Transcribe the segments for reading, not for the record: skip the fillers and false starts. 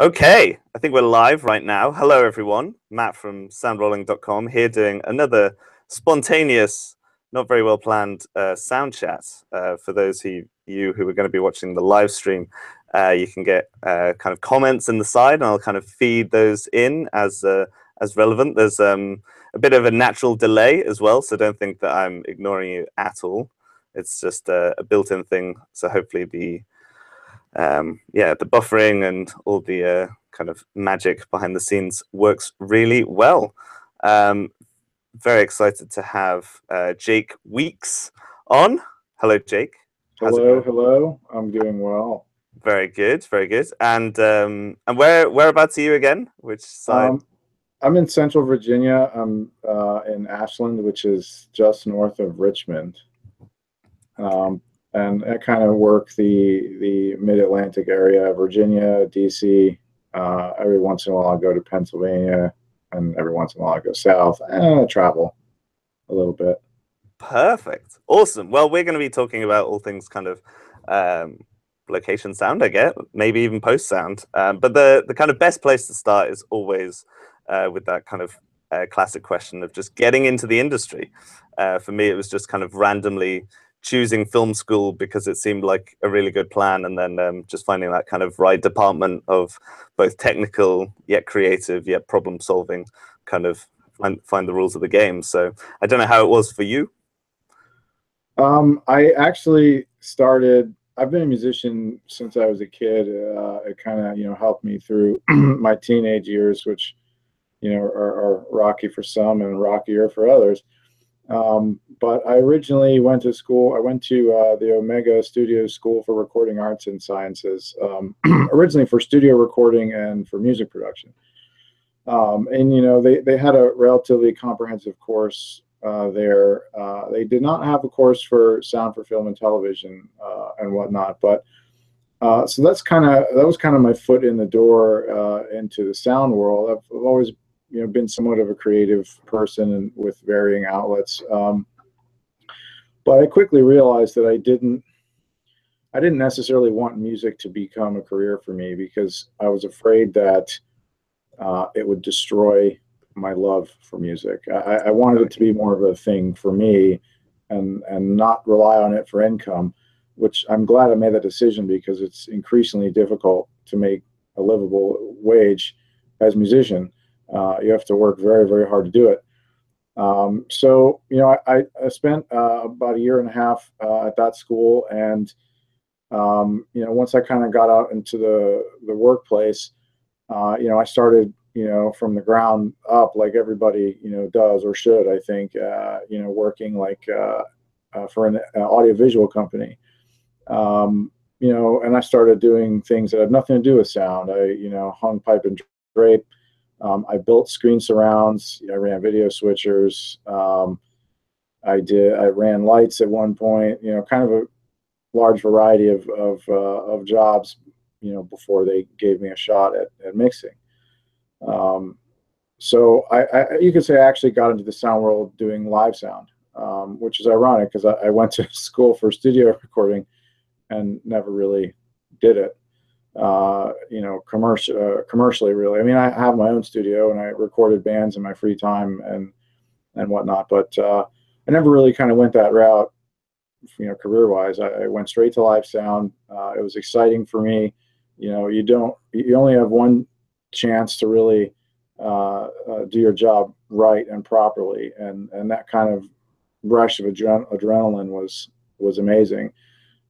Okay, I think we're live right now. Hello, everyone. Matt from Soundrolling.com here doing another spontaneous, not very well planned sound chat. For those of you who are going to be watching the live stream, you can get kind of comments in the side, and I'll kind of feed those in as relevant. There's a bit of a natural delay as well, so don't think that I'm ignoring you at all. It's just a built-in thing, so hopefully the buffering and all the kind of magic behind the scenes works really well. Very excited to have Jake Weeks on. Hello, Jake. Hello. I'm doing well. Very good, very good. And whereabouts are you again? Which side? I'm in Central Virginia. I'm in Ashland, which is just north of Richmond. And I kind of work the Mid-Atlantic area, Virginia, DC. Every once in a while, I go to Pennsylvania, and every once in a while, I go south. And I travel a little bit. Perfect. Awesome. Well, we're going to be talking about all things kind of location sound, I get, maybe even post sound. But the kind of best place to start is always with that kind of classic question of just getting into the industry. For me, it was just kind of randomly choosing film school because it seemed like a really good plan, and then just finding that kind of right department of both technical yet creative yet problem solving, kind of find the rules of the game. So I don't know how it was for you. I actually started. I've been a musician since I was a kid. It kind of helped me through my teenage years, which are rocky for some and rockier for others. But I originally went to school. I went to the Omega Studio School for Recording Arts and Sciences, originally for studio recording and for music production. And they had a relatively comprehensive course there. They did not have a course for sound for film and television and whatnot, but so that was kind of my foot in the door into the sound world. I've always been somewhat of a creative person and with varying outlets. But I quickly realized that I didn't necessarily want music to become a career for me, because I was afraid that it would destroy my love for music. I wanted it to be more of a thing for me and not rely on it for income, which I'm glad I made that decision, because it's increasingly difficult to make a livable wage as a musician. You have to work very, very hard to do it. So I spent about a year and a half at that school, and once I kind of got out into the workplace, I started from the ground up, like everybody does or should, I think, working like for an audiovisual company. And I started doing things that had nothing to do with sound. I hung pipe and drape. I built screen surrounds. I ran video switchers. I ran lights at one point. Kind of a large variety of jobs. Before they gave me a shot at mixing. So you could say I actually got into the sound world doing live sound, which is ironic, because I went to school for studio recording and never really did it. Commercially, really. I mean, I have my own studio and I recorded bands in my free time and whatnot, but I never really kind of went that route, career-wise. I went straight to live sound. It was exciting for me. You only have one chance to really do your job right and properly, and that kind of rush of adrenaline was amazing.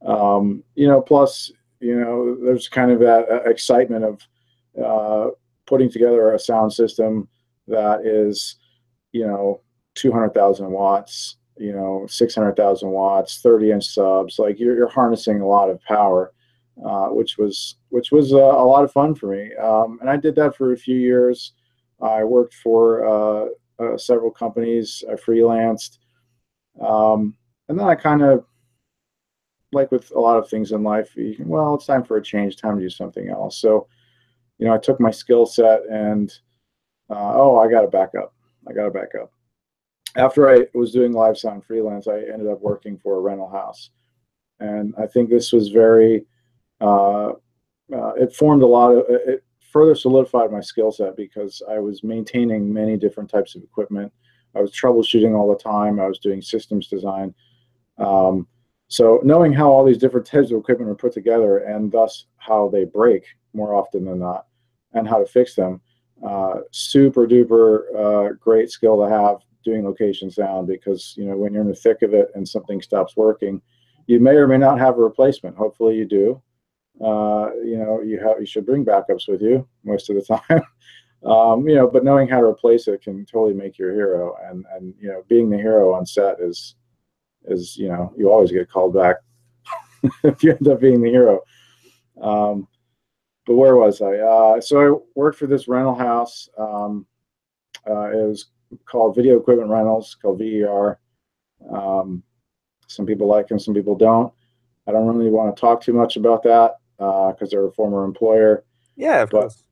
Plus, there's kind of that excitement of putting together a sound system that is, 200,000 watts, 600,000 watts, 30-inch subs. Like you're harnessing a lot of power, which was a lot of fun for me. And I did that for a few years. I worked for several companies. I freelanced, and then I kind of, like with a lot of things in life, it's time for a change, time to do something else. So, I took my skill set and, I got to back up. After I was doing live sound freelance, I ended up working for a rental house. And I think this was very, it further solidified my skill set because I was maintaining many different types of equipment. I was troubleshooting all the time. I was doing systems design. So knowing how all these different types of equipment are put together and thus how they break more often than not and how to fix them, super duper great skill to have doing location sound, because when you're in the thick of it and something stops working, you may or may not have a replacement. Hopefully you do. You should bring backups with you most of the time. But knowing how to replace it can totally make you a hero. And being the hero on set is you always get called back if you end up being the hero. But where was I? So I worked for this rental house. It was called Video Equipment Rentals, called VER. Some people like them, some people don't. I don't really want to talk too much about that because they're a former employer. Yeah, of course.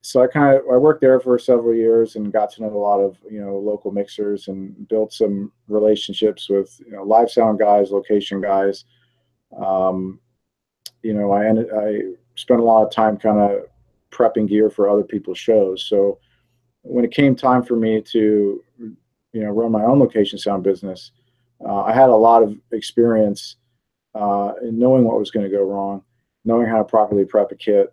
So I worked there for several years and got to know a lot of local mixers and built some relationships with live sound guys, location guys. I spent a lot of time kind of prepping gear for other people's shows. So when it came time for me to run my own location sound business, I had a lot of experience in knowing what was going to go wrong, knowing how to properly prep a kit,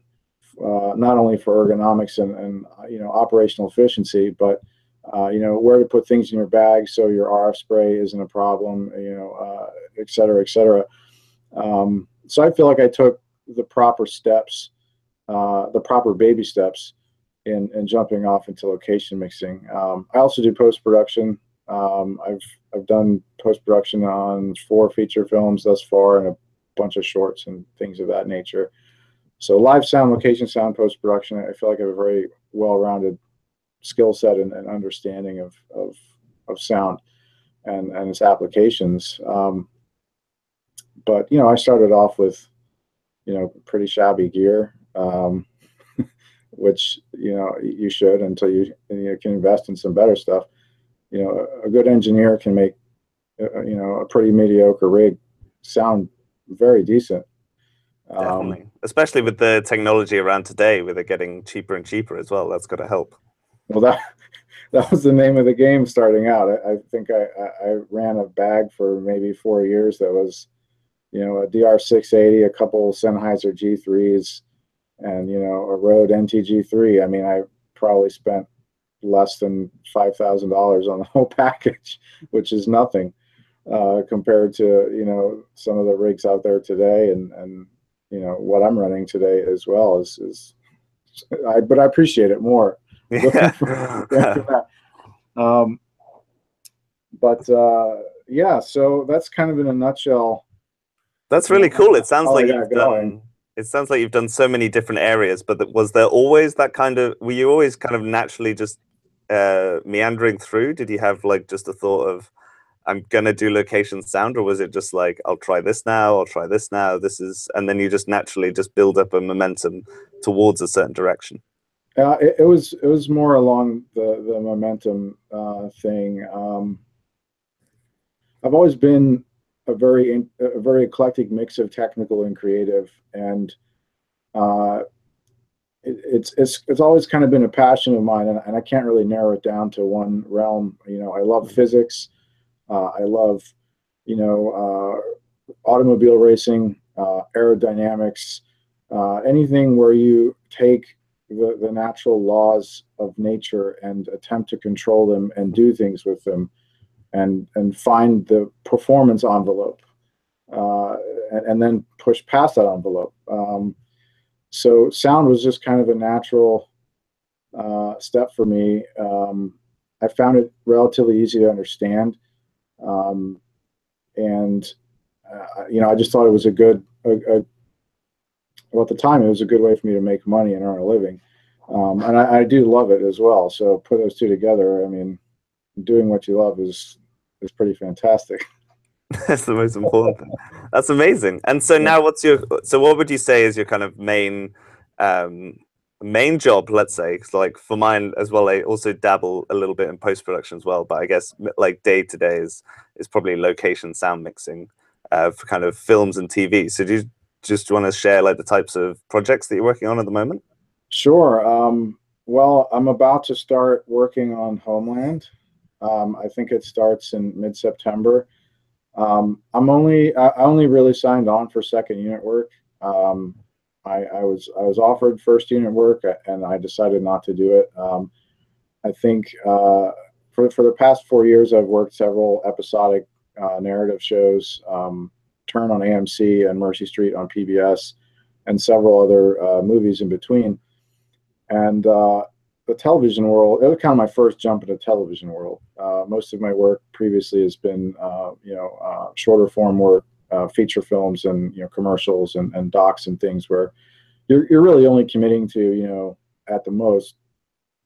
not only for ergonomics and operational efficiency, but where to put things in your bag so your RF spray isn't a problem, et cetera, et cetera. So I feel like I took the proper steps, the proper baby steps in jumping off into location mixing. I also do post-production. I've done post-production on 4 feature films thus far and a bunch of shorts and things of that nature. So live sound, location sound, post-production, I feel like I have a very well-rounded skill set and understanding of sound and its applications. But I started off with pretty shabby gear, which you should until you can invest in some better stuff. A good engineer can make a pretty mediocre rig sound very decent. Definitely, especially with the technology around today, with it getting cheaper and cheaper as well. That's got to help. Well, that was the name of the game starting out. I think I ran a bag for maybe 4 years that was a DR680, a couple Sennheiser G3s, and a Rode NTG3. I mean, I probably spent less than $5,000 on the whole package, which is nothing compared to some of the rigs out there today, and what I'm running today as well but I appreciate it more. Yeah. Yeah, so that's kind of in a nutshell. That's really cool. It sounds like you've done so many different areas, but was there always that kind of, were you always kind of naturally just meandering through? Did you have like just a thought of, I'm gonna do location sound, or was it just like, I'll try this now, I'll try this now, and then you just naturally just build up a momentum towards a certain direction? It was more along the momentum thing. I've always been a very eclectic mix of technical and creative, and it's always kind of been a passion of mine, and I can't really narrow it down to one realm. I love physics. I love, automobile racing, aerodynamics, anything where you take the natural laws of nature and attempt to control them and do things with them, and find the performance envelope, and then push past that envelope. So sound was just kind of a natural step for me. I found it relatively easy to understand. I just thought it was well, at the time, it was a good way for me to make money and earn a living. And I do love it as well. So put those two together, I mean, doing what you love is pretty fantastic. That's the most important thing. That's amazing. And so now what would you say is your kind of main job, let's say? 'Cause like for mine as well, I also dabble a little bit in post-production as well, but I guess like day to day is probably location sound mixing for kind of films and TV. So do just want to share like the types of projects that you're working on at the moment? Sure. Well, I'm about to start working on Homeland. I think it starts in mid-September. I only really signed on for second unit work. I was offered first unit work, and I decided not to do it. I think for the past 4 years, I've worked several episodic narrative shows, Turn on AMC and Mercy Street on PBS, and several other movies in between. And the television world, it was kind of my first jump into television world. Most of my work previously has been, shorter form work, feature films, and commercials and docs and things where you're really only committing to at the most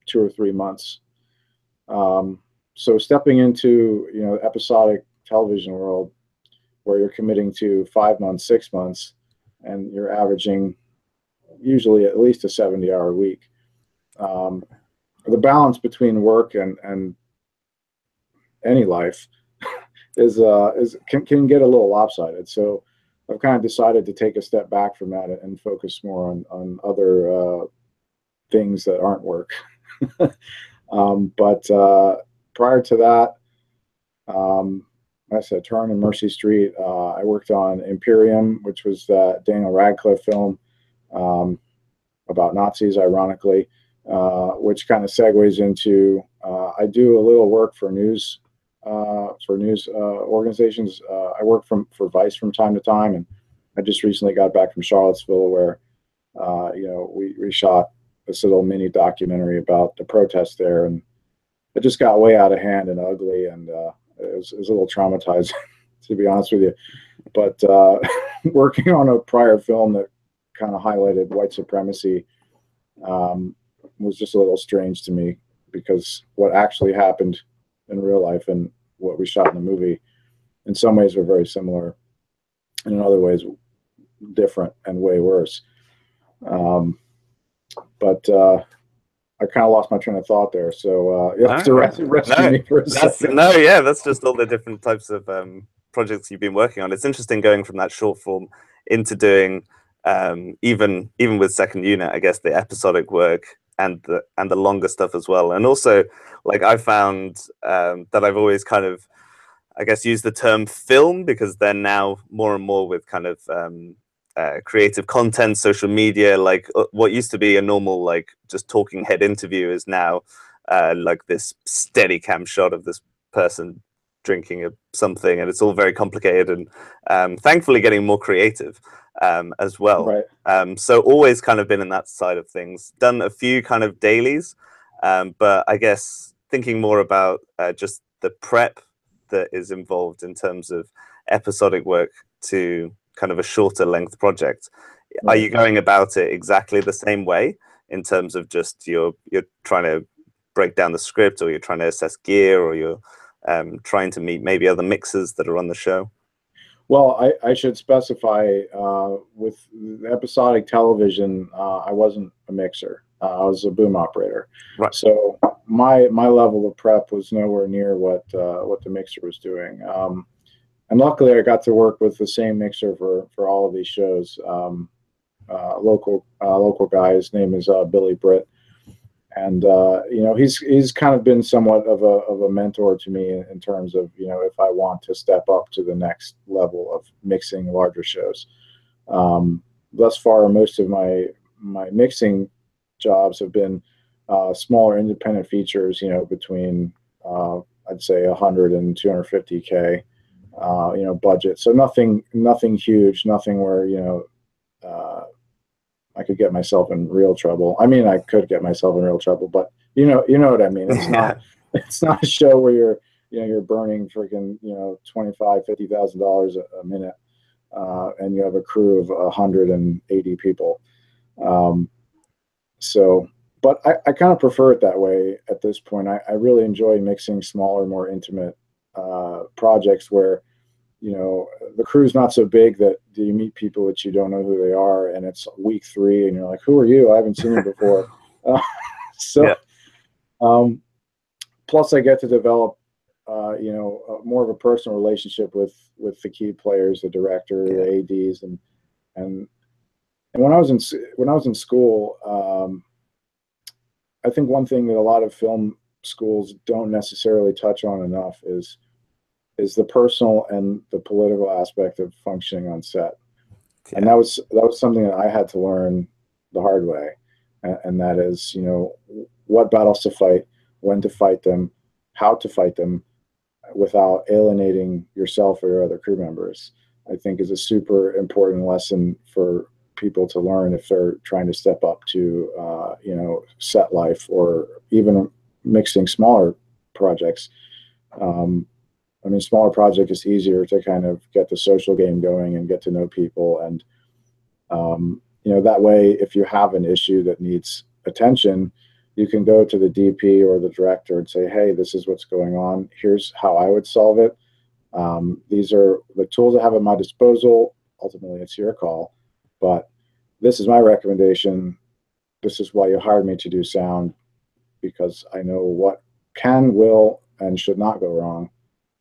2 or 3 months. So stepping into episodic television world where you're committing to 5 months, 6 months, and you're averaging usually at least a 70-hour week. The balance between work and any life can get a little lopsided. So I've kind of decided to take a step back from that and focus more on other things that aren't work. But prior to that, I said Turn and Mercy Street. I worked on Imperium, which was the Daniel Radcliffe film about Nazis, ironically, which kind of segues into I do a little work for news organizations. I work for Vice from time to time, and I just recently got back from Charlottesville, where we shot this little mini documentary about the protests there, and it just got way out of hand and ugly, and it was a little traumatizing, to be honest with you. But working on a prior film that kind of highlighted white supremacy was just a little strange to me, because what actually happened in real life and what we shot in the movie in some ways were very similar, and in other ways different and way worse. But I kind of lost my train of thought there, so you have to rescue me for a second. No, yeah, that's just all the different types of projects you've been working on. It's interesting going from that short form into doing even with second unit, I guess, the episodic work and the longer stuff as well. And also, like, I found that I've always kind of, I guess, used the term film, because they're now more and more with kind of creative content, social media. Like what used to be a normal like just talking head interview is now like this steady cam shot of this person drinking something, and it's all very complicated, and thankfully getting more creative as well. Right. So always kind of been in that side of things. Done a few kind of dailies, but I guess thinking more about just the prep that is involved in terms of episodic work to kind of a shorter length project. Are you going about it exactly the same way in terms of just you're trying to break down the script, or you're trying to assess gear, or you're trying to meet maybe other mixers that are on the show? Well, I should specify with episodic television, I wasn't a mixer. I was a boom operator. Right. So my level of prep was nowhere near what the mixer was doing. And luckily, I got to work with the same mixer for all of these shows. Local guy. His name is Billy Britt, and he's kind of been somewhat of a mentor to me in terms of if I want to step up to the next level of mixing larger shows. Thus far, most of my mixing jobs have been smaller independent features. Between I'd say 100 and 250K. Budget. So nothing huge, nothing where I could get myself in real trouble. I mean, I could get myself in real trouble, but you know what I mean. It's not it's not a show where you're burning freaking $25,000-$50,000 a minute, and you have a crew of 180 people. But I kind of prefer it that way at this point. I really enjoy mixing smaller, more intimate projects where the crew's not so big that you meet people that you don't know who they are, and it's week 3 and you're like, who are you? I haven't seen you before. Plus I get to develop more of a personal relationship with the key players, the director, the ADs, and when I was in school, I think one thing that a lot of film schools don't necessarily touch on enough is the personal and the political aspect of functioning on set. And Yeah. that was something that I had to learn the hard way. And that is, you know, what battles to fight, when to fight them, how to fight them without alienating yourself or your other crew members, I think is a super important lesson for people to learn if they're trying to step up to, you know, set life or even mixing smaller projects. I mean, smaller project is easier to kind of get the social game going and get to know people. And, you know, that way, if you have an issue that needs attention, you can go to the DP or the director and say, hey, this is what's going on. Here's how I would solve it. These are the tools I have at my disposal. Ultimately, it's your call. But this is my recommendation. This is why you hired me to do sound, because I know what can, will, and should not go wrong,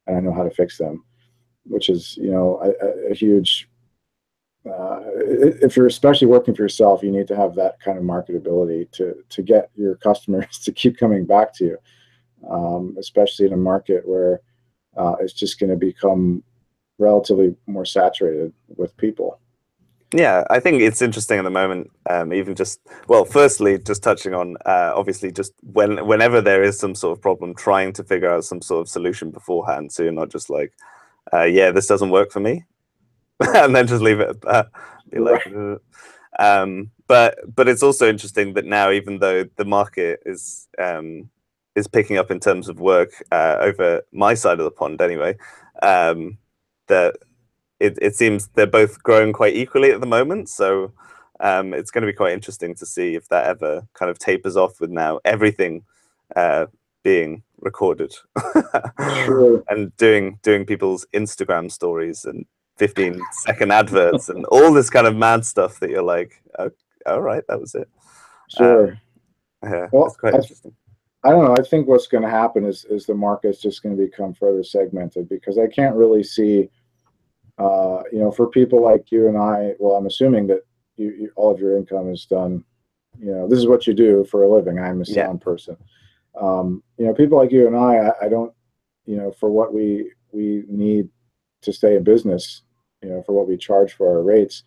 and I know how to fix them, which is, you know, a huge, if you're especially working for yourself, you need to have that kind of marketability to get your customers to keep coming back to you, especially in a market where it's just going to become relatively more saturated with people. Yeah, I think it's interesting at the moment, even just, well, firstly, just touching on, obviously, just whenever there is some sort of problem, trying to figure out some sort of solution beforehand. So you're not just like, yeah, this doesn't work for me, and then just leave it at that. Be like, Right. but it's also interesting that now, even though the market is picking up in terms of work over my side of the pond, anyway, that it seems they're both growing quite equally at the moment. So it's going to be quite interesting to see if that ever kind of tapers off with now everything being recorded Sure. and doing people's Instagram stories and 15-second adverts and all this kind of mad stuff that you're like, oh, all right, that was it. Sure. Yeah, it's Well, quite interesting. I don't know. I think what's going to happen is the market's just going to become further segmented, because I can't really see, you know, for people like you and I. Well, I'm assuming that all of your income is done. You know, this is what you do for a living. I'm a Yeah, sound person. You know, people like you and I don't, you know, for what we need to stay in business, you know, for what we charge for our rates,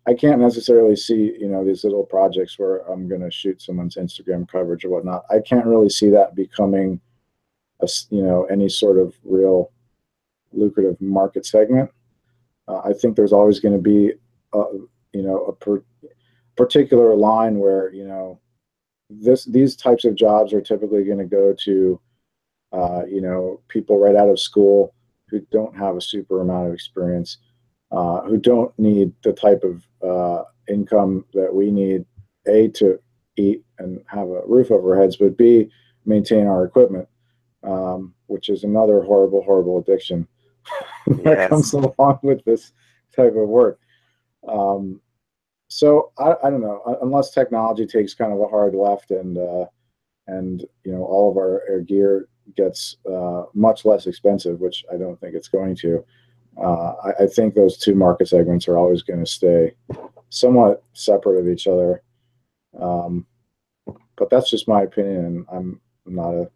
I can't necessarily see, you know, these little projects where I'm going to shoot someone's Instagram coverage or whatnot. I can't really see that becoming you know, any sort of real lucrative market segment. I think there's always going to be, you know, particular line where, you know, these types of jobs are typically going to go to, you know, people right out of school who don't have a super amount of experience, who don't need the type of income that we need, A, to eat and have a roof over our heads, but B, maintain our equipment, which is another horrible, horrible addiction that comes yes, along with this type of work. Um, so I don't know, unless technology takes kind of a hard left and you know, all of our gear gets much less expensive, which I don't think it's going to. I think those two market segments are always going to stay somewhat separate of each other. Um, but that's just my opinion, and I'm not a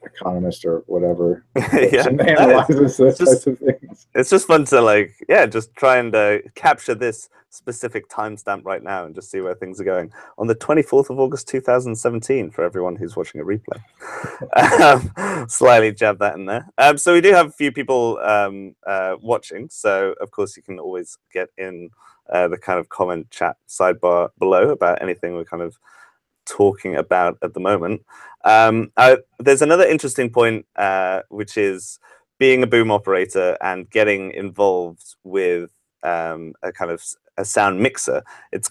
economist or whatever yeah. person that No, analyzes it's those types just of things. it's just fun to like, yeah, just try and capture this specific timestamp right now and just see where things are going on the 24th of August 2017 for everyone who's watching a replay. Slightly jab that in there. So we do have a few people watching, so of course you can always get in the kind of comment chat sidebar below about anything we're kind of talking about at the moment. There's another interesting point, which is being a boom operator and getting involved with a kind of a sound mixer. It's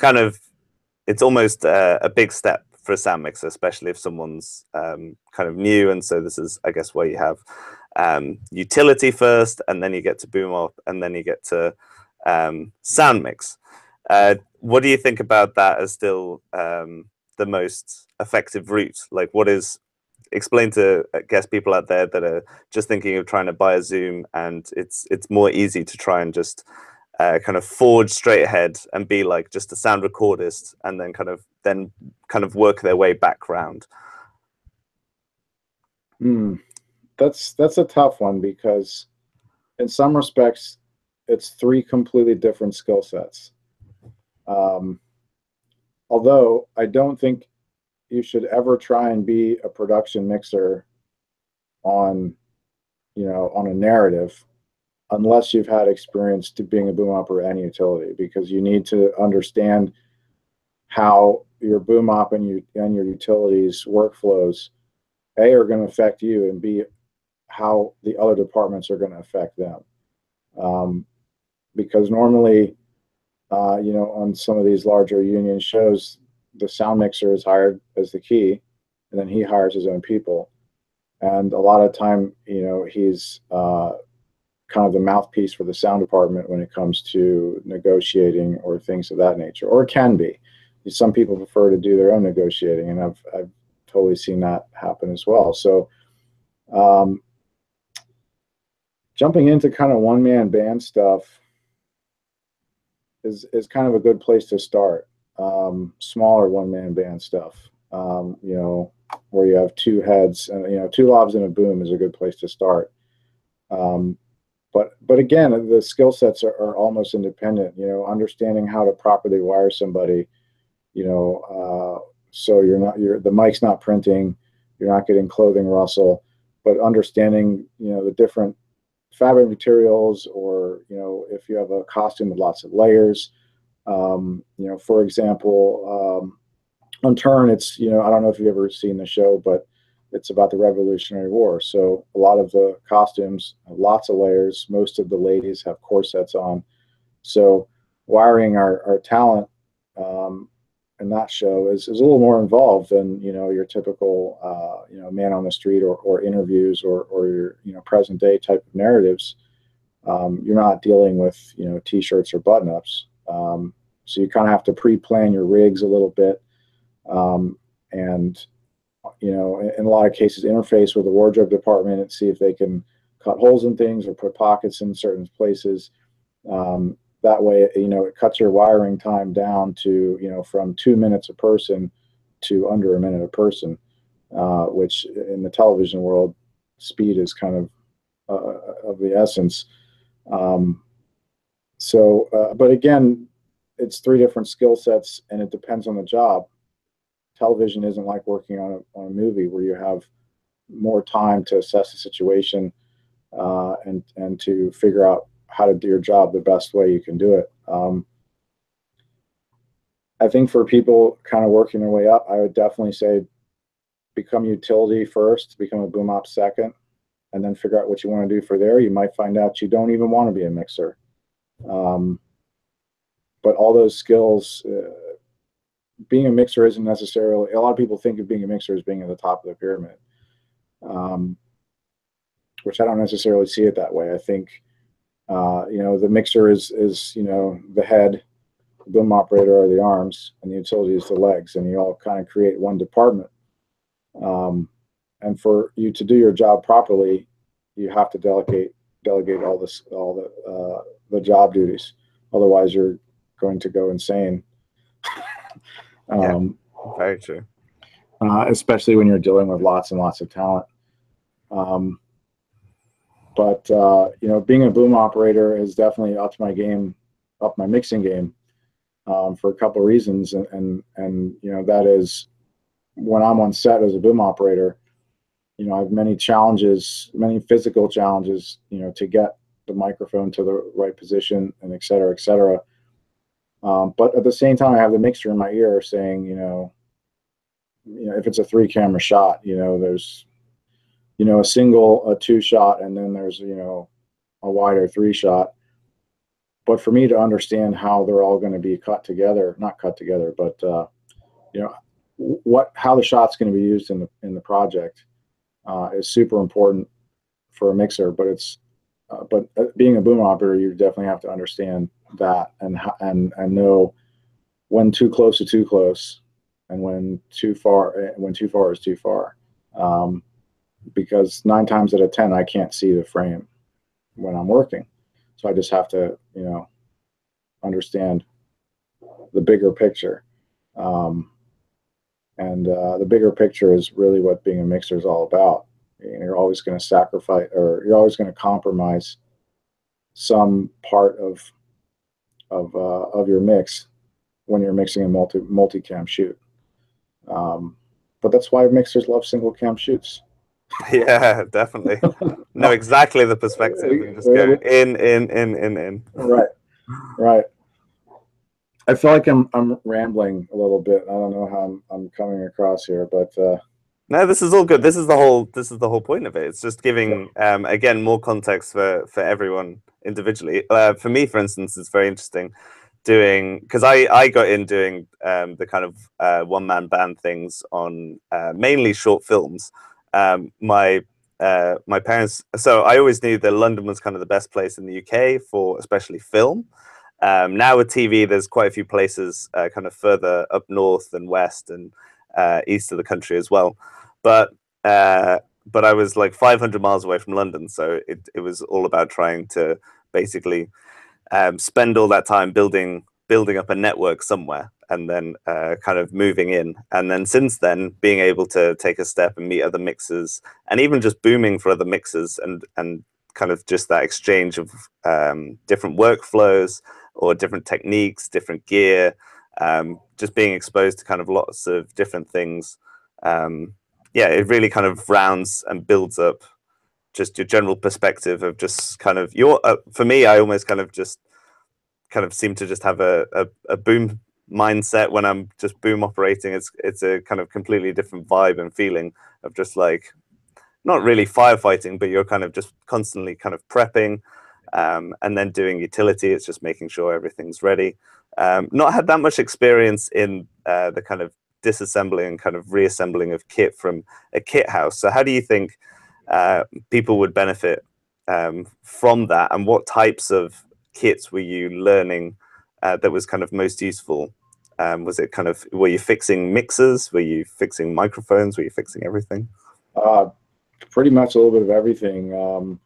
almost a big step for a sound mixer, especially if someone's kind of new. And so this is, I guess, where you have utility first, and then you get to boom op, and then you get to sound mix. What do you think about that as still the most effective route? Like, what is, explain to, I guess, people out there that are just thinking of trying to buy a Zoom, and it's more easy to try and just kind of forge straight ahead and be like just a sound recordist, and then kind of work their way back round? That's a tough one, because in some respects it's three completely different skill sets. Although I don't think you should ever try and be a production mixer on, on a narrative, unless you've had experience to being a boom op or any utility, because you need to understand how your boom op and your utilities workflows, A, are going to affect you, and B, how the other departments are going to affect them. Because normally, on some of these larger union shows, the sound mixer is hired as the key, and then he hires his own people. And a lot of time, he's kind of the mouthpiece for the sound department when it comes to negotiating or things of that nature, or it can be. Some people prefer to do their own negotiating, and I've totally seen that happen as well. So jumping into kind of one-man band stuff is kind of a good place to start. Smaller one-man band stuff, where you have two heads, and two lavs and a boom is a good place to start. But again, the skill sets are almost independent. Understanding how to properly wire somebody, so the mic's not printing, you're not getting clothing rustle, but understanding the different fabric materials, or if you have a costume with lots of layers. For example, on Turn, it's I don't know if you've ever seen the show, but it's about the Revolutionary War. So a lot of the costumes have lots of layers. Most of the ladies have corsets on. So wiring our talent in that show is a little more involved than your typical man on the street, or interviews, or your present day type of narratives. You're not dealing with t-shirts or button-ups. So you kind of have to pre-plan your rigs a little bit, and in a lot of cases interface with the wardrobe department and see if they can cut holes in things or put pockets in certain places. That way, it cuts your wiring time down to, from 2 minutes a person to under a minute a person, which in the television world, speed is kind of the essence. But again, it's three different skill sets, and it depends on the job. Television isn't like working on a movie, where you have more time to assess the situation, and to figure out how to do your job the best way you can do it. I think for people kind of working their way up, I would definitely say become utility first, become a boom op second, and then figure out what you want to do for there. You might find out you don't even want to be a mixer. But all those skills, being a mixer isn't necessarily, a lot of people think of being a mixer as being at the top of the pyramid, which I don't necessarily see it that way. I think, the mixer is the head, the boom operator are the arms, and the utility is the legs, and you all kind of create one department. And for you to do your job properly, you have to delegate all the job duties. Otherwise, you're going to go insane. Very true. Especially when you're dealing with lots and lots of talent. But being a boom operator has definitely upped my mixing game, for a couple of reasons. And that is, when I'm on set as a boom operator, I have many challenges, many physical challenges, to get the microphone to the right position, and et cetera, et cetera. But at the same time, I have the mixer in my ear saying, if it's a 3-camera shot, there's, a single, a 2 shot, and then there's, a wider 3 shot. But for me to understand how they're all going to be not cut together, but, how the shot's going to be used in the project, is super important for a mixer. But being a boom operator, you definitely have to understand that, and know when too close is too close, and when too far is too far. Because 9 times out of 10, I can't see the frame when I'm working, so I just have to understand the bigger picture. And the bigger picture is really what being a mixer is all about. You're always going to sacrifice, or you're always going to compromise some part of your mix when you're mixing a multi-cam shoot. But that's why mixers love single cam shoots. Yeah, definitely. Know exactly the perspective and just go in. Right, right. I feel like I'm rambling a little bit. I don't know how I'm coming across here, but no, this is all good. This is the whole point of it. It's just giving again more context for everyone individually. For me, for instance, it's very interesting doing, because I got in doing the kind of one-man band things on mainly short films. My parents, so I always knew that London was kind of the best place in the UK for especially film. Now with TV, there's quite a few places kind of further up north and west and east of the country as well. But I was like 500 miles away from London, so it was all about trying to basically spend all that time building up a network somewhere, and then kind of moving in. And then since then, being able to take a step and meet other mixers, and even just booming for other mixers, and kind of just that exchange of different workflows or different techniques, different gear, just being exposed to kind of lots of different things. Yeah, it really kind of rounds and builds up just your general perspective of just kind of your, for me, I almost kind of just kind of seem to just have a boom mindset when I'm just boom operating. It's a kind of completely different vibe and feeling of just like, not really firefighting, but you're kind of just constantly kind of prepping, and then doing utility. It's just making sure everything's ready. Not had that much experience in the kind of disassembling and kind of reassembling of kit from a kit house. So how do you think people would benefit from that, and what types of kits were you learning that was kind of most useful? Was it kind of, were you fixing mixers? Were you fixing microphones? Were you fixing everything? Pretty much a little bit of everything.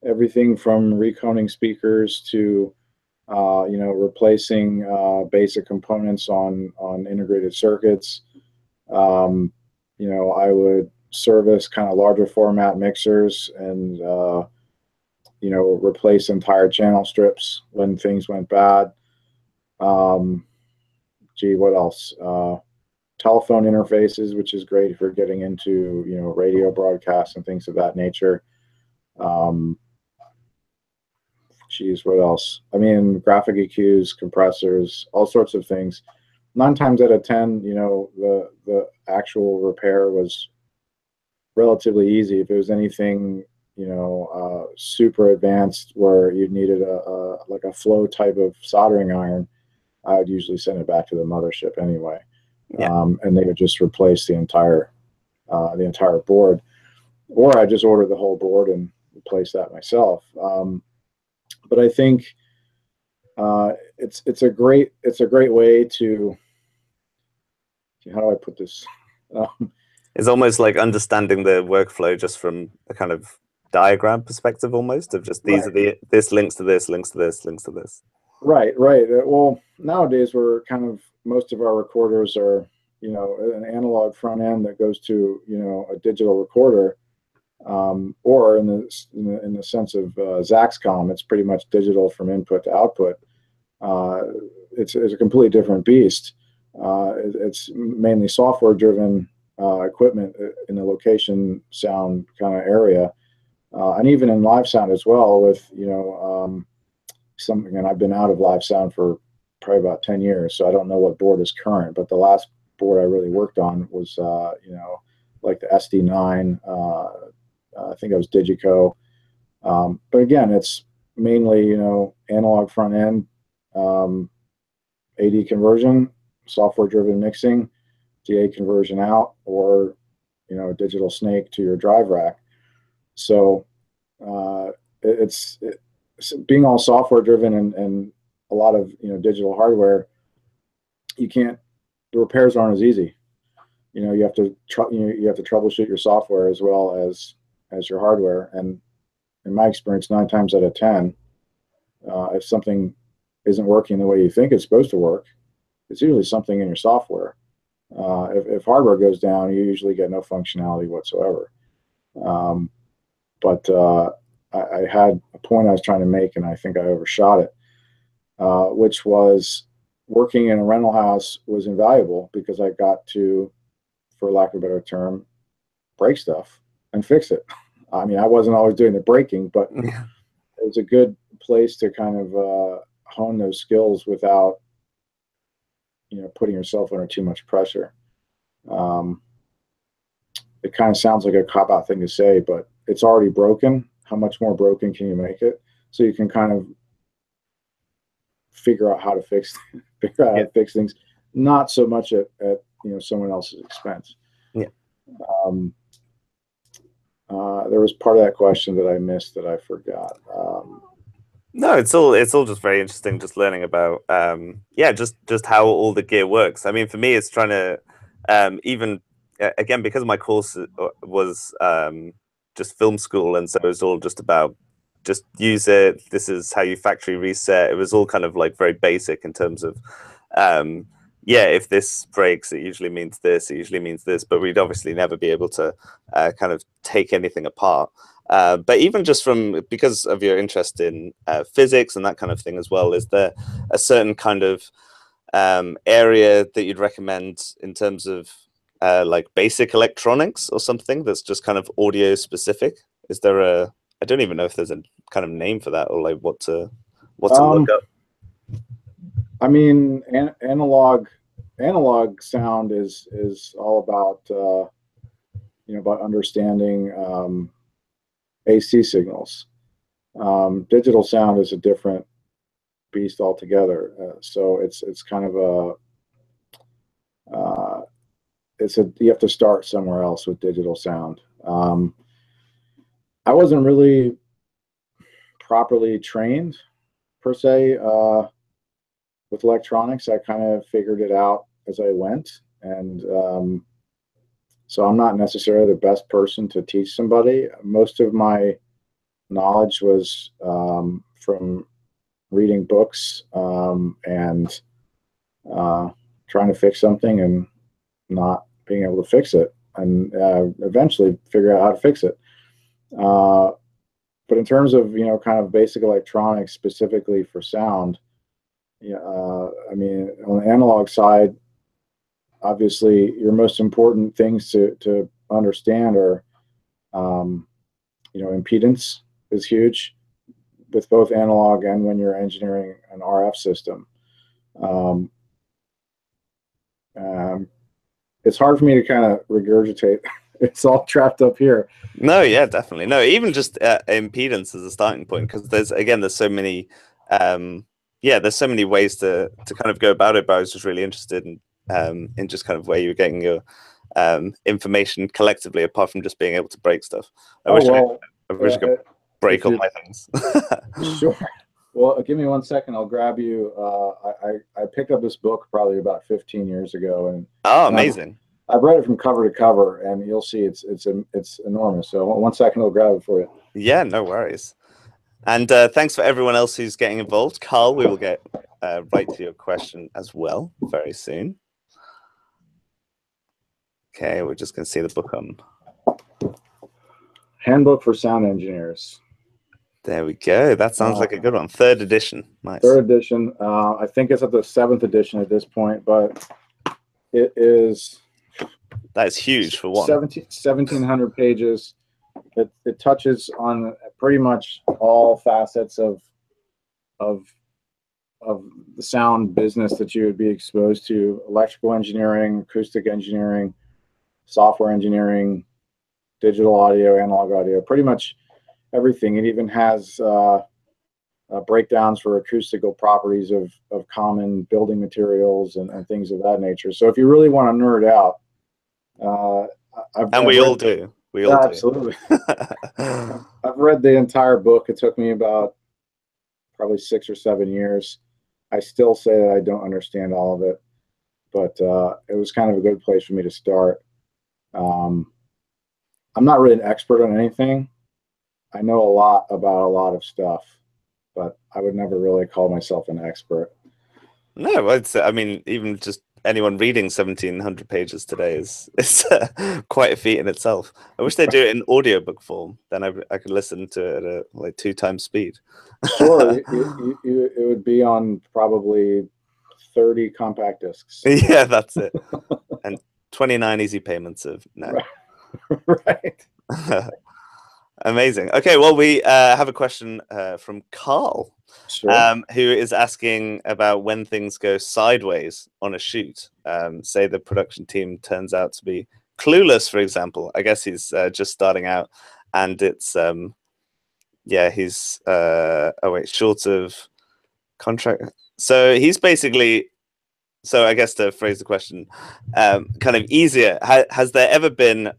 Everything from reconing speakers to replacing basic components on integrated circuits. I would service kind of larger format mixers and replace entire channel strips when things went bad. What else? Telephone interfaces, which is great if you're getting into radio broadcasts and things of that nature. What else? I mean, graphic EQs, compressors, all sorts of things. 9 times out of 10, the actual repair was relatively easy. If it was anything, super advanced where you needed like a flow type of soldering iron, I would usually send it back to the mothership anyway. Yeah. And they would just replace the entire board, or I just order the whole board and replace that myself. But I think it's a great way to, how do I put this? It's almost like understanding the workflow just from a kind of diagram perspective, almost, of just these are this links to this, links to this, links to this. Right. Well, nowadays most of our recorders are, an analog front end that goes to, a digital recorder, or in the sense of Zaxcom, it's pretty much digital from input to output. It's a completely different beast. It's mainly software-driven equipment in the location sound kind of area, and even in live sound as well. With something, and I've been out of live sound for probably about 10 years, so I don't know what board is current. But the last board I really worked on was like the SD9. I think it was Digico. But again, it's mainly analog front end, AD conversion, software driven mixing, DA conversion out, or digital snake to your drive rack. So it's being all software driven and a lot of digital hardware. The repairs aren't as easy. You have to troubleshoot your software as well as your hardware. And in my experience, 9 times out of 10, if something isn't working the way you think it's supposed to work, it's usually something in your software. If hardware goes down, you usually get no functionality whatsoever. Um, but I had a point I was trying to make, and I think I overshot it, which was working in a rental house was invaluable because I got to, for lack of a better term, break stuff and fix it. I mean, I wasn't always doing the breaking, but Yeah. it was a good place to kind of hone those skills without, putting yourself under too much pressure. Um, it kind of sounds like a cop-out thing to say, but it's already broken. How much more broken can you make it? So you can kind of figure out how to fix things, not so much at someone else's expense. Yeah. There was part of that question that I missed that I forgot. No, it's all just very interesting, just learning about just how all the gear works. I mean, for me, it's trying to even again, because my course was just film school, and so it was all just about just use it. This is how you factory reset. It was all kind of like very basic in terms of if this breaks, it usually means this. It usually means this, but we'd obviously never be able to kind of take anything apart. But even just because of your interest in physics and that kind of thing as well, is there a certain kind of area that you'd recommend in terms of like basic electronics or something that's just kind of audio specific? Is there I don't even know if there's a kind of name for that, or like what to look up. I mean, analog sound is all about about understanding AC signals. Digital sound is a different beast altogether. So it's kind of you have to start somewhere else with digital sound. I wasn't really properly trained per se with electronics. I kind of figured it out as I went, and so I'm not necessarily the best person to teach somebody. Most of my knowledge was from reading books and trying to fix something and not being able to fix it, and eventually figure out how to fix it. But in terms of kind of basic electronics specifically for sound, I mean, on the analog side, obviously your most important things to understand are impedance is huge with both analog and when you're engineering an RF system. It's hard for me to kind of regurgitate. It's all trapped up here. No, yeah, definitely. No, even just impedance as a starting point, because there's so many there's so many ways to kind of go about it, but I was just really interested in just kind of where you were getting your information collectively, apart from just being able to break stuff. I wish I could break all my things. Sure. Well, give me 1 second. I'll grab you. I picked up this book probably about 15 years ago, and amazing. I've read it from cover to cover, and you'll see it's enormous. So 1 second, I'll grab it for you. Yeah, no worries. And thanks for everyone else who's getting involved. Carl, we will get right to your question as well very soon. Okay, we're just going to see the book on. Handbook for Sound Engineers. There we go. That sounds like a good one. 3rd edition. Nice. 3rd edition. I think it's at the 7th edition at this point, but it is. That is huge for one. 1,700 pages. It touches on pretty much all facets of the sound business that you would be exposed to: electrical engineering, acoustic engineering, software engineering, digital audio, analog audio, pretty much everything. It even has breakdowns for acoustical properties of common building materials and things of that nature. So if you really want to nerd out, we all do. We all do. Absolutely. I've read the entire book. It took me about probably 6 or 7 years. I still say that I don't understand all of it, but it was kind of a good place for me to start. I'm not really an expert on anything. I know a lot about a lot of stuff. but I would never really call myself an expert. No, I mean, even just anyone reading 1,700 pages today is quite a feat in itself. I wish they'd do it in audiobook form. Then I could listen to it at a, like 2 times speed. Sure, it would be on probably 30 compact discs. Yeah, that's it. And 29 easy payments of no. Right. Amazing. Okay, well, we have a question from Carl, Sure. who is asking about when things go sideways on a shoot. Say the production team turns out to be clueless, for example. I guess he's just starting out, and it's yeah, he's oh wait, short of contract. So he's basically. So I guess to phrase the question, kind of easier. Has there ever been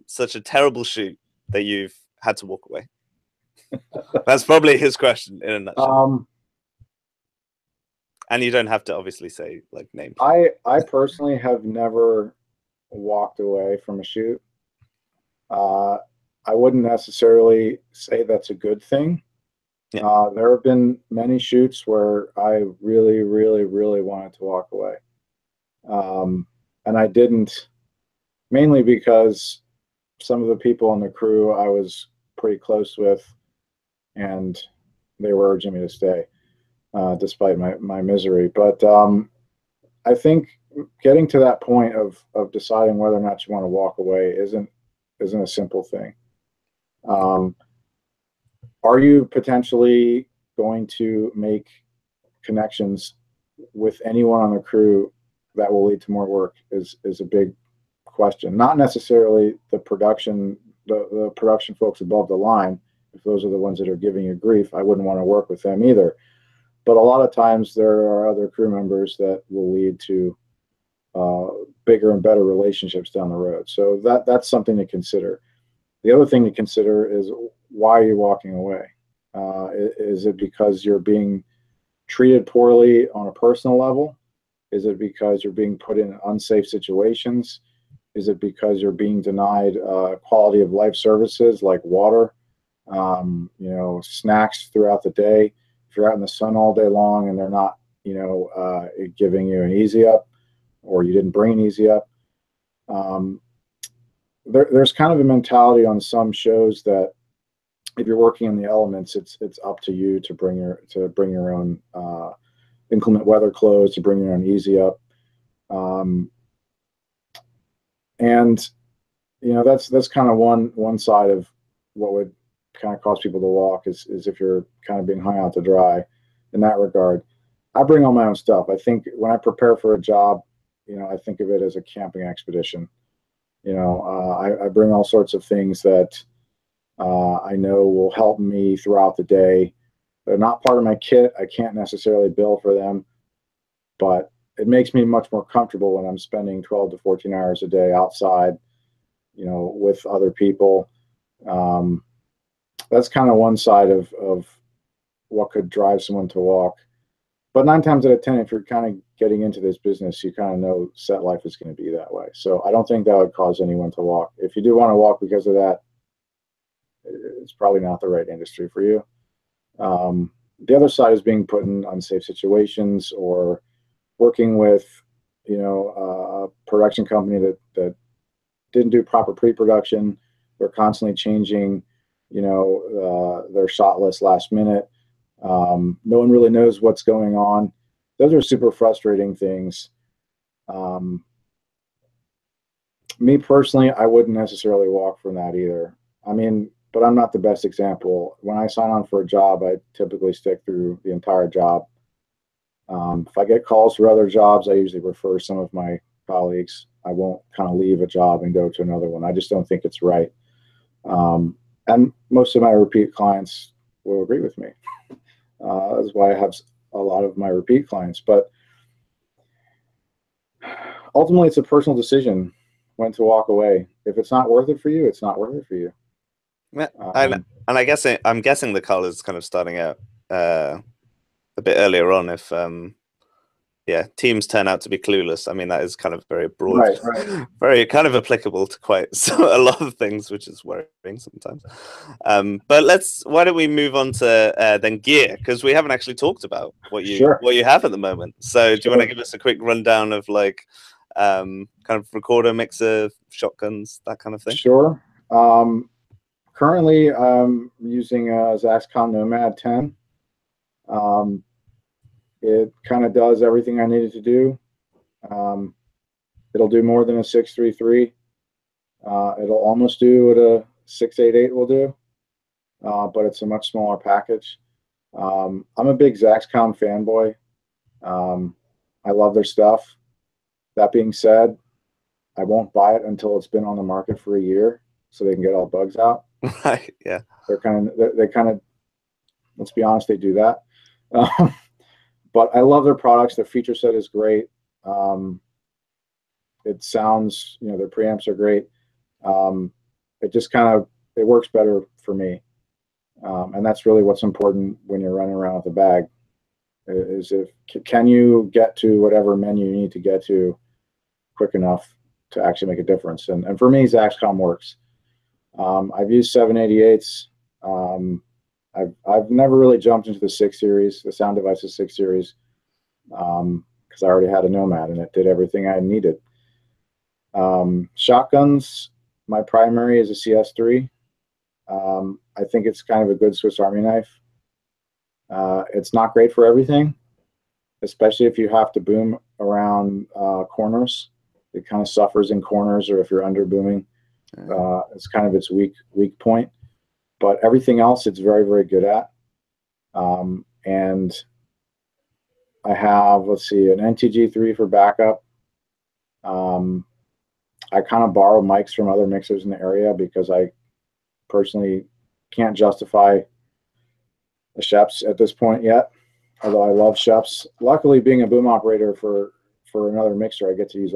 such a terrible shoot that you've had to walk away? That's probably his question in a nutshell. And you don't have to obviously say like names. I personally have never walked away from a shoot. I wouldn't necessarily say that's a good thing. Yeah. There have been many shoots where I really, really, really wanted to walk away. And I didn't, mainly because some of the people on the crew I was pretty close with, and they were urging me to stay, despite my misery. But I think getting to that point of deciding whether or not you want to walk away isn't a simple thing. Are you potentially going to make connections with anyone on the crew that will lead to more work is a big question. Not necessarily the production folks above the line. If those are the ones that are giving you grief, I wouldn't want to work with them either. But a lot of times there are other crew members that will lead to bigger and better relationships down the road. So that's something to consider. The other thing to consider is, why are you walking away? Is it because you're being treated poorly on a personal level? Is it because you're being put in unsafe situations? Is it because you're being denied quality of life services like water, snacks throughout the day? If you're out in the sun all day long and they're not, giving you an easy up, or you didn't bring an easy up. There's kind of a mentality on some shows that if you're working in the elements, it's up to you to bring your own inclement weather clothes, to bring your own easy up, and that's kind of one side of what would kind of cause people to walk is if you're kind of being hung out to dry in that regard. I bring all my own stuff. I think when I prepare for a job, I think of it as a camping expedition. I bring all sorts of things that I know will help me throughout the day. They're not part of my kit. I can't necessarily bill for them, but it makes me much more comfortable when I'm spending 12 to 14 hours a day outside, with other people. That's kind of one side of what could drive someone to walk. But 9 times out of 10, if you're kind of getting into this business, you kind of know set life is going to be that way. So I don't think that would cause anyone to walk. If you do want to walk because of that, it's probably not the right industry for you. The other side is being put in unsafe situations, or working with, a production company that didn't do proper pre-production. They're constantly changing, their shot list last minute. No one really knows what's going on. Those are super frustrating things. Me personally, I wouldn't necessarily walk from that either. I mean, but I'm not the best example. When I sign on for a job, I typically stick through the entire job. If I get calls for other jobs, I usually refer some of my colleagues. I won't kind of leave a job and go to another one. I just don't think it's right. And most of my repeat clients will agree with me. That's why I have a lot of my repeat clients. But ultimately, it's a personal decision when to walk away. If it's not worth it for you, it's not worth it for you. Yeah, and I guess I'm guessing the Carl is kind of starting out a bit earlier on. If yeah, teams turn out to be clueless. I mean, that is kind of very broad, Right, right. very kind of applicable to quite a lot of things, which is worrying sometimes. But why don't we move on to then gear, because we haven't actually talked about Sure. what you have at the moment. So do you want to Sure. give us a quick rundown of like kind of recorder, mixer, shotguns, that kind of thing? Sure. Currently, I'm using a Zaxcom Nomad 10. It kind of does everything I needed to do. It'll do more than a 633. It'll almost do what a 688 will do, but it's a much smaller package. I'm a big Zaxcom fanboy. I love their stuff. That being said, I won't buy it until it's been on the market for a year, so they can get all bugs out. Right. Yeah. They kind of, let's be honest, they do that. But I love their products. Their feature set is great. It sounds, their preamps are great. It just it works better for me. And that's really what's important when you're running around with a bag, is can you get to whatever menu you need to get to quick enough to actually make a difference. And for me, Zaxcom works. I've used 788s. I've never really jumped into the 6 series, the Sound Devices 6 series, because I already had a Nomad and it did everything I needed. Shotguns, my primary is a CS3. I think it's kind of a good Swiss Army knife. It's not great for everything, especially if you have to boom around corners. It kind of suffers in corners, or if you're under booming. It's kind of its weak point. But everything else, it's very, very good at. And I have, let's see, an NTG3 for backup. I kind of borrow mics from other mixers in the area because I personally can't justify a Sheps at this point yet, although I love Sheps. Luckily, being a boom operator for another mixer, I get to use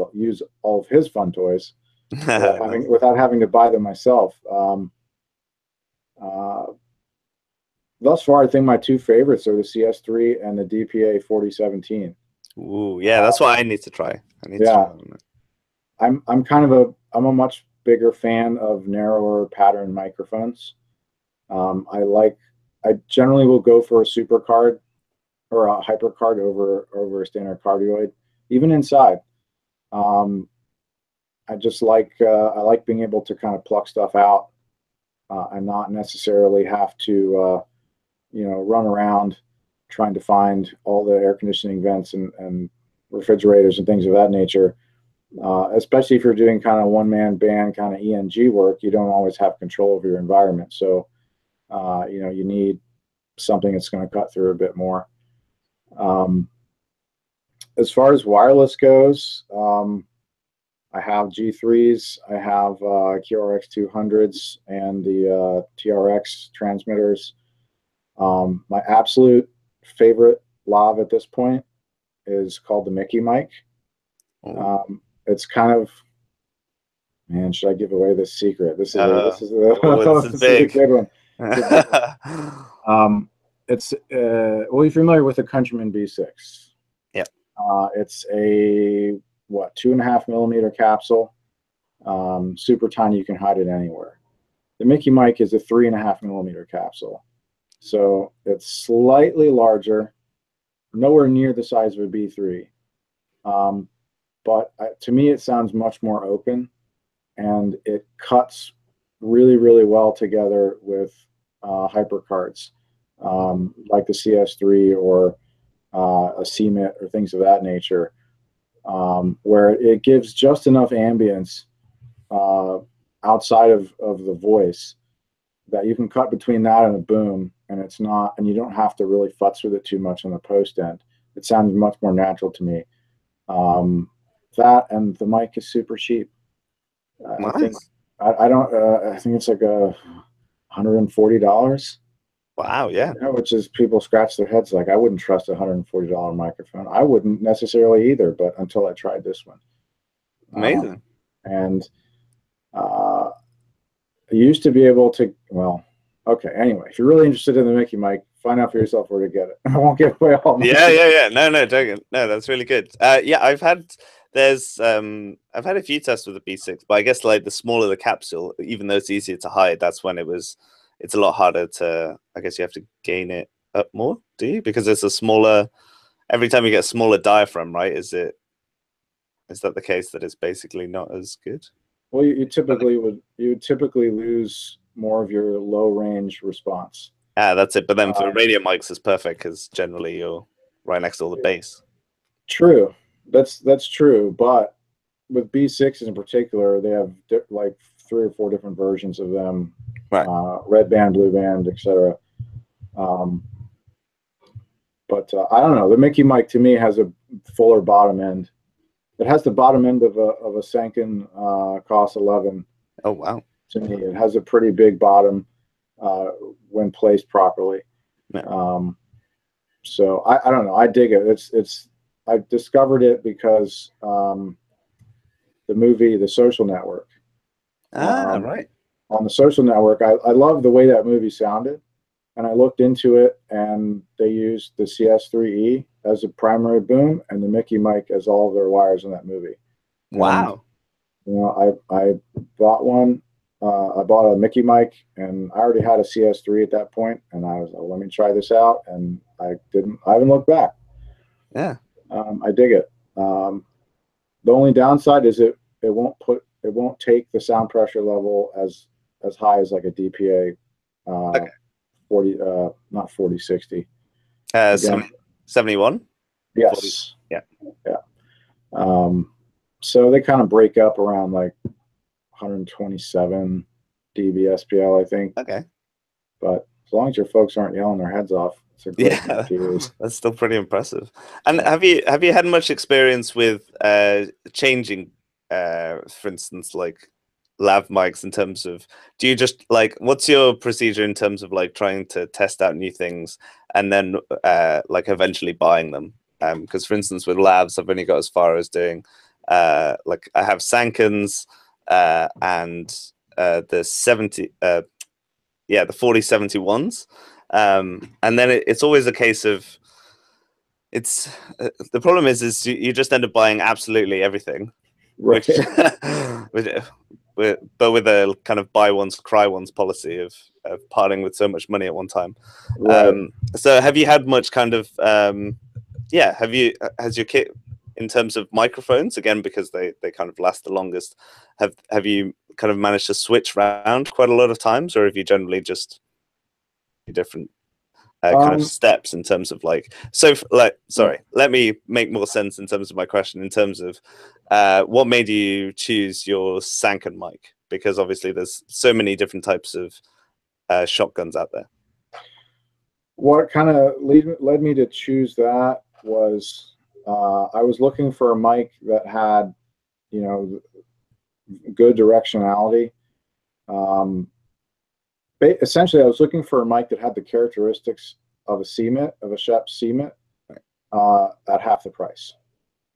all of his fun toys without having to buy them myself. Thus far, I think my 2 favorites are the CS3 and the DPA 4017. Ooh, yeah, that's what I need to try. I'm a much bigger fan of narrower pattern microphones. I generally will go for a super card or a hyper card over a standard cardioid, even inside. I just like being able to kind of pluck stuff out and not necessarily have to run around trying to find all the air conditioning vents and refrigerators and things of that nature. Especially if you're doing kind of one-man band kind of ENG work, you don't always have control over your environment. So, you need something that's going to cut through a bit more. As far as wireless goes, I have G3s, I have QRX 200s, and the TRX transmitters. My absolute favorite lav at this point is called the Mickey mic. It's kind of, man, should I give away this secret? This is a good one. Well, you're familiar with the Countryman B6? Yeah. It's a 2.5 millimeter capsule, super tiny. You can hide it anywhere. The Mickey mic is a 3.5 millimeter capsule, so it's slightly larger, nowhere near the size of a B3. But to me, it sounds much more open, and it cuts really, really well together with hypercards, like the CS3 or a CMIT or things of that nature, where it gives just enough ambience outside of the voice that you can cut between that and a boom, and you don't have to really futz with it too much on the post end. It sounds much more natural to me. That, and the mic is super cheap. Nice. I think it's like $140. Wow, yeah. Which is, people scratch their heads like, I wouldn't trust a $140 microphone. I wouldn't necessarily either, but until I tried this one. Amazing. And I used to be able to, anyway, if you're really interested in the Mickey mic, find out for yourself where to get it. I won't give away all my Yeah. No, don't. No, that's really good. Yeah, I've had a few tests with the B6, but I guess like the smaller the capsule, even though it's easier to hide, that's when it's a lot harder to. I guess you have to gain it up more, do you? Because it's a smaller. Every time you get a smaller diaphragm, right? Is that the case that it's basically not as good? Well, you would typically lose more of your low range response. That's it. But then for radio mics, it's perfect because generally you're right next to all the bass. True, that's true. But with B6s in particular, they have like 3 or 4 different versions of them, right? Red band, blue band, etc. But I don't know. The Mickey mic to me has a fuller bottom end. It has the bottom end of a Sanken COS 11. Oh wow! To me, it has a pretty big bottom when placed properly. Yeah. So I don't know. I dig it. I discovered it because the movie The Social Network. Right. On The Social Network, I love the way that movie sounded, and I looked into it, and they used the CS3E as a primary boom and the Mickey mic as all of their wires in that movie. Wow. And, you know, I bought one. I bought a Mickey mic, and I already had a CS3 at that point, and I was like, let me try this out, and I haven't looked back. Yeah. I dig it. The only downside is it won't take the sound pressure level as high as like a DPA Okay. 40 not 4060. 71. Yes. 40. Yeah. So they kind of break up around like 127 dB SPL, I think. Okay. But as long as your folks aren't yelling their heads off, it's a great mic to use. That's still pretty impressive. And have you had much experience with changing, for instance, like lav mics in terms of, do you just like, what's your procedure in terms of like trying to test out new things and then like eventually buying them? Because for instance, with lavs, I've only got as far as doing like I have Sankens and the 70 the 4071s, and then it's always a case of it's the problem is you just end up buying absolutely everything, Right. but with a kind of buy once cry once policy of parting with so much money at one time. Right. So have you had much kind of has your kit in terms of microphones, again because they kind of last the longest, have you kind of managed to switch around quite a lot of times, or have you generally just different kind of steps in terms of like, so like, sorry, let me make more sense in terms of my question in terms of what made you choose your Sanken mic, because obviously there's so many different types of shotguns out there. What kind of led me to choose that was I was looking for a mic that had, you know, good directionality. Essentially, I was looking for a mic that had the characteristics of a CMIT, of a Shep CMIT, at half the price.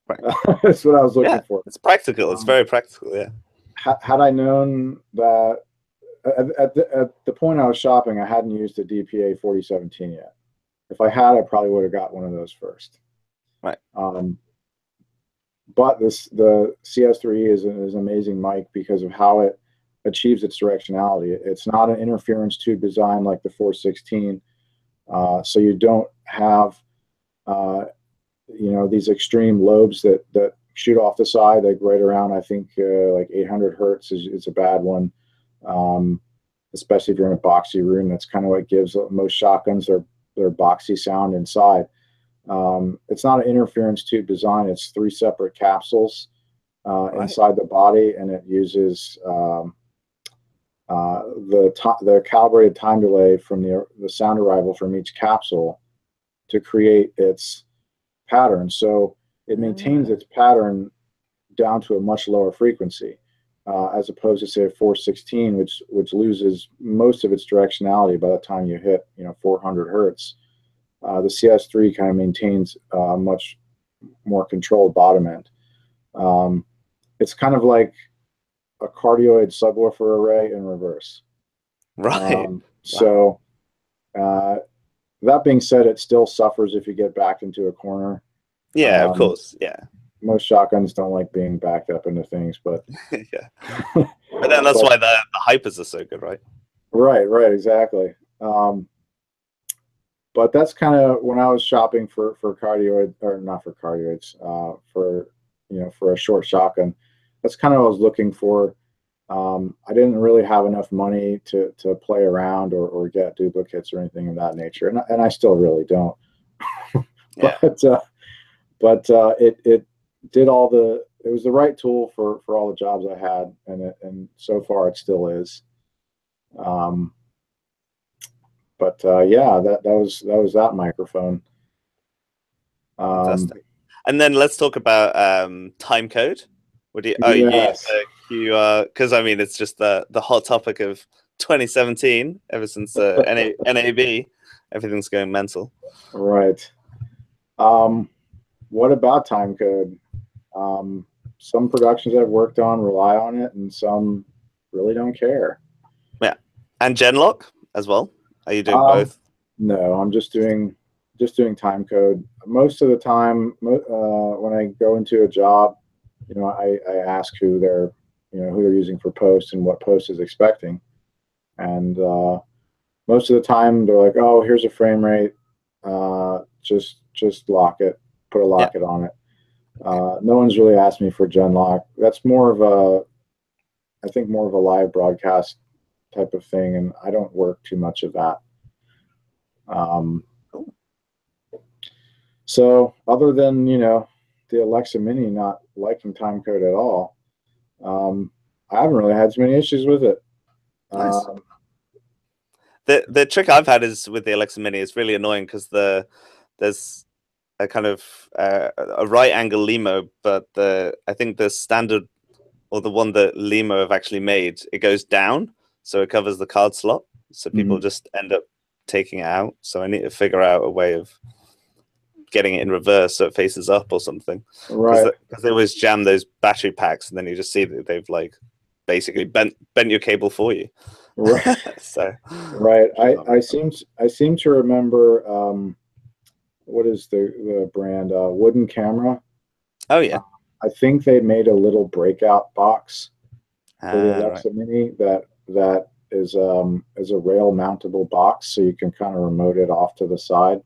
Right. That's what I was looking for. It's practical. It's very practical. Yeah. Had I known that at the point I was shopping, I hadn't used a DPA 4017 yet. If I had, I probably would have got one of those first. Right. But the CS3E is an amazing mic because of how it achieves its directionality. It's not an interference tube design like the 416, so you don't have these extreme lobes that shoot off the side, like right around, I think like 800 hertz is a bad one, especially if you're in a boxy room. That's kind of what gives most shotguns their boxy sound inside. It's not an interference tube design. It's 3 separate capsules inside the body, and it uses the calibrated time delay from the sound arrival from each capsule to create its pattern. So it maintains its pattern down to a much lower frequency, as opposed to say a 416, which loses most of its directionality by the time you hit 400 hertz. The CS3 kind of maintains a much more controlled bottom end. It's kind of like a cardioid subwoofer array in reverse. Right. So that being said, it still suffers if you get backed into a corner. Yeah, of course. Yeah. Most shotguns don't like being backed up into things, but Yeah. But then that's why the hypers are so good, right? right, exactly. But that's kind of when I was shopping for cardioid, or not for cardioids, for for a short shotgun. That's kind of what I was looking for. I didn't really have enough money to play around or get duplicates or anything of that nature, and I still really don't. Yeah. But it did all the. It was the right tool for all the jobs I had, and so far it still is. Um, but yeah, that was that microphone. Fantastic. And then let's talk about time code. What do you? Oh, you use Yes. the QR because I mean it's just the hot topic of 2017. Ever since NAB, everything's going mental. Right. What about time code? Some productions I've worked on rely on it, and some really don't care. Yeah, and Genlock as well. Are you doing Um, both? no, I'm just doing time code. Most of the time, when I go into a job, I ask who who they're using for post and what post is expecting, and most of the time they're like, "Oh, here's a frame rate. Just lock it. Put a Yeah. locket on it." No one's really asked me for Genlock. That's more of I think more of a live broadcast type of thing, and I don't work too much of that. So other than the Alexa Mini not liking time code at all, I haven't really had too many issues with it. Nice. The trick I've had is with the Alexa Mini is really annoying because there's a kind of a right angle Limo, but I think the standard or the one that Limo have actually made, it goes down, so it covers the card slot. So people just end up taking it out. So I need to figure out a way of getting it in reverse so it faces up or something. Right. Because they always jam those battery packs, and then you just see that they've like basically bent your cable for you. Right. So right. I seem to remember what is the brand? Wooden Camera. Oh yeah. I think they made a little breakout box for the Alexa Right. Mini that is a rail mountable box, so you can kind of remote it off to the side,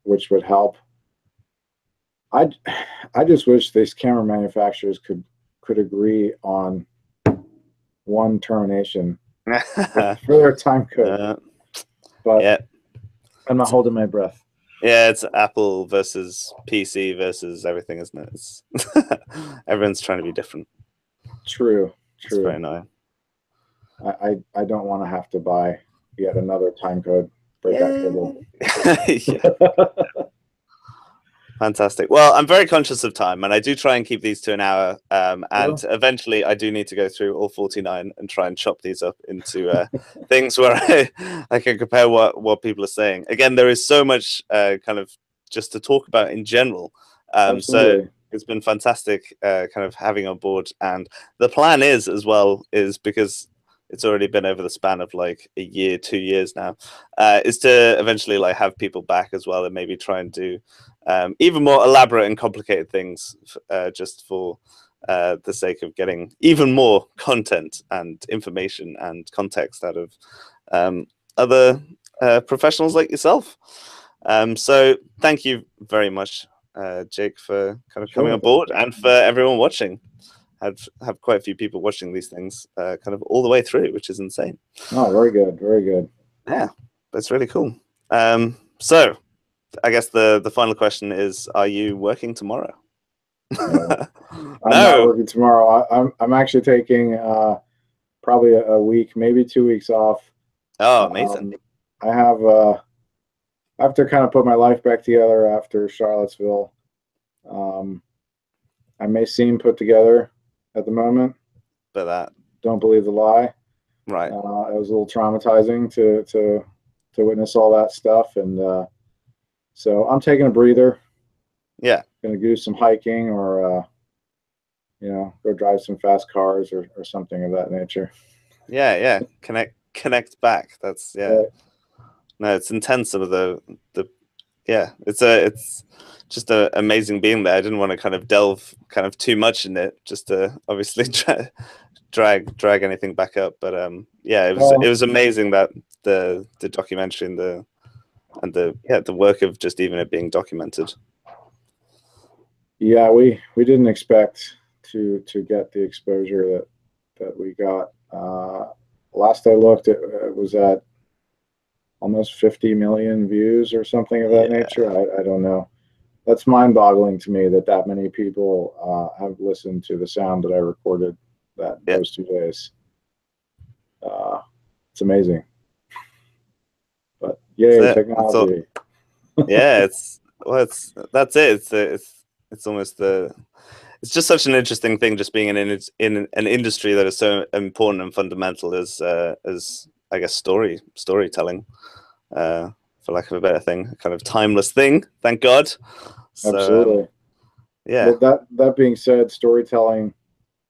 which would help. I just wish these camera manufacturers could agree on one termination for their time code. But yeah, I'm not holding my breath. yeah, it's Apple versus PC versus everything, isn't it? It's everyone's trying to be different. True. It's very annoying. I don't want to have to buy yet another time code breakout cable. Yeah. Fantastic. Well, I'm very conscious of time, and I do try and keep these to an hour. And eventually, I do need to go through all 49 and try and chop these up into things where I can compare what people are saying. Again, there is so much kind of just to talk about in general. So it's been fantastic kind of having on board. And the plan is as well is because it's already been over the span of like a year, 2 years now, is to eventually like have people back as well and maybe try and do even more elaborate and complicated things just for the sake of getting even more content and information and context out of other professionals like yourself. So thank you very much, Jake, for kind of coming on board and for everyone watching. Have quite a few people watching these things kind of all the way through, which is insane. Oh, very good, very good. Yeah, that's really cool. So I guess the final question is: are you working tomorrow? I'm not working tomorrow. I'm actually taking probably a week, maybe 2 weeks off. Oh, amazing! I have to kind of put my life back together after Charlottesville. I may seem put together at the moment, but don't believe the lie. Right. It was a little traumatizing to witness all that stuff, and so I'm taking a breather. Yeah. Going to do some hiking or go drive some fast cars or something of that nature. Yeah. Connect back. That's yeah. No, it's intense. Some of the yeah, it's just amazing being there. I didn't want to kind of delve kind of too much in it, just to obviously drag anything back up. But yeah, it was amazing that the documentary and the work of just even it being documented. Yeah, we didn't expect to get the exposure that we got. Last I looked, it was at almost 50 million views or something of that nature. I don't know. That's mind-boggling to me that many people have listened to the sound that I recorded those 2 days. It's amazing. But yay, technology. Yeah, that's it. It's almost it's just such an interesting thing, just being in an industry that is so important and fundamental as I guess storytelling, for lack of a better thing, a kind of timeless thing. Thank God. So, absolutely. Yeah. Well, that being said, storytelling,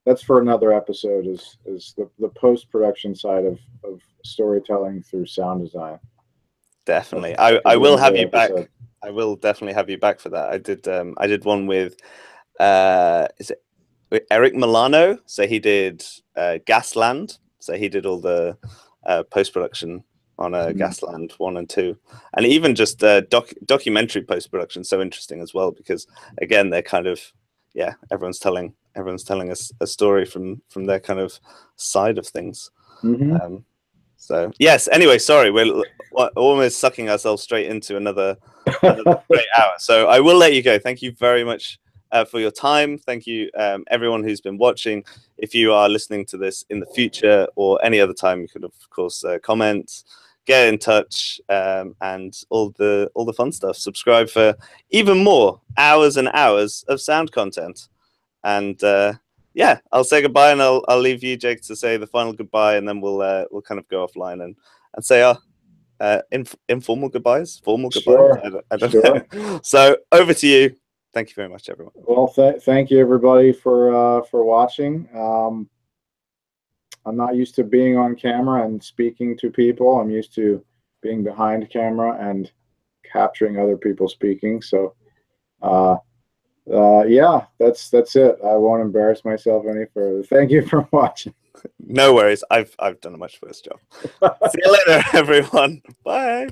that's for another episode. Is the post-production side of storytelling through sound design. Definitely. I will have you back. I will definitely have you back for that. I did one with is it with Eric Milano? So he did Gasland. So he did all the post-production on Gasland 1 and 2, and even just documentary post-production. So interesting as well, because again, they're kind of, yeah, everyone's telling us a story from their kind of side of things. So yes. Anyway, sorry, we're almost sucking ourselves straight into another great hour. So I will let you go. Thank you very much for your time. Thank you, everyone who's been watching. If you are listening to this in the future or any other time, you could of course comment, get in touch, and all the fun stuff. Subscribe for even more hours and hours of sound content. And yeah, I'll say goodbye, and I'll leave you, Jake, to say the final goodbye, and then we'll kind of go offline and say our informal goodbyes, formal goodbyes. I don't know. So over to you. Thank you very much, everyone. Well, thank you, everybody, for watching. I'm not used to being on camera and speaking to people. I'm used to being behind camera and capturing other people speaking. So, yeah, that's it. I won't embarrass myself any further. Thank you for watching. No worries. I've done a much worse job. See you later, everyone. Bye.